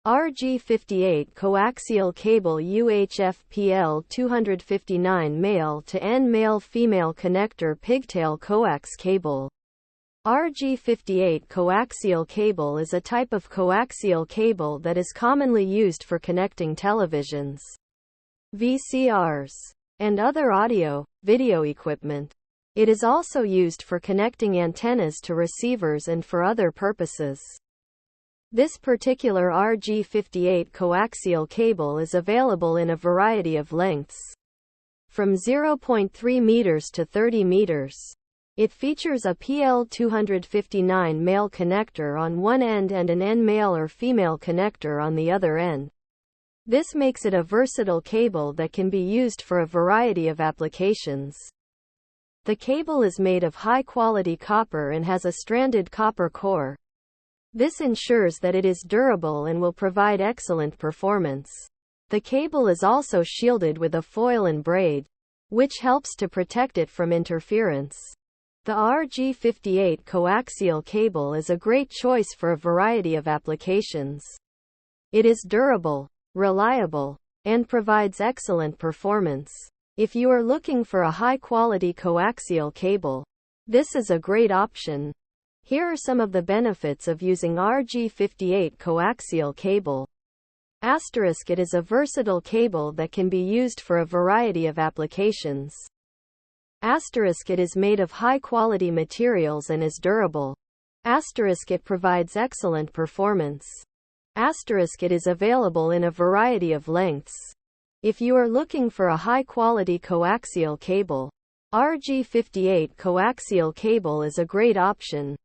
RG58 Coaxial Cable UHF PL259 Male-to-End Male-Female Connector Pigtail Coax Cable. RG58 coaxial cable is a type of coaxial cable that is commonly used for connecting televisions, VCRs, and other audio, video equipment. It is also used for connecting antennas to receivers and for other purposes. This particular RG58 coaxial cable is available in a variety of lengths, from 0.3 meters to 30 meters. It features a PL259 male connector on one end and an N male or female connector on the other end. This makes it a versatile cable that can be used for a variety of applications. The cable is made of high-quality copper and has a stranded copper core. This ensures that it is durable and will provide excellent performance. The cable is also shielded with a foil and braid, which helps to protect it from interference. The RG58 coaxial cable is a great choice for a variety of applications. It is durable, reliable, and provides excellent performance. If you are looking for a high-quality coaxial cable, this is a great option. Here are some of the benefits of using RG58 coaxial cable. It is a versatile cable that can be used for a variety of applications. It is made of high-quality materials and is durable. It provides excellent performance. It is available in a variety of lengths. If you are looking for a high-quality coaxial cable, RG58 coaxial cable is a great option.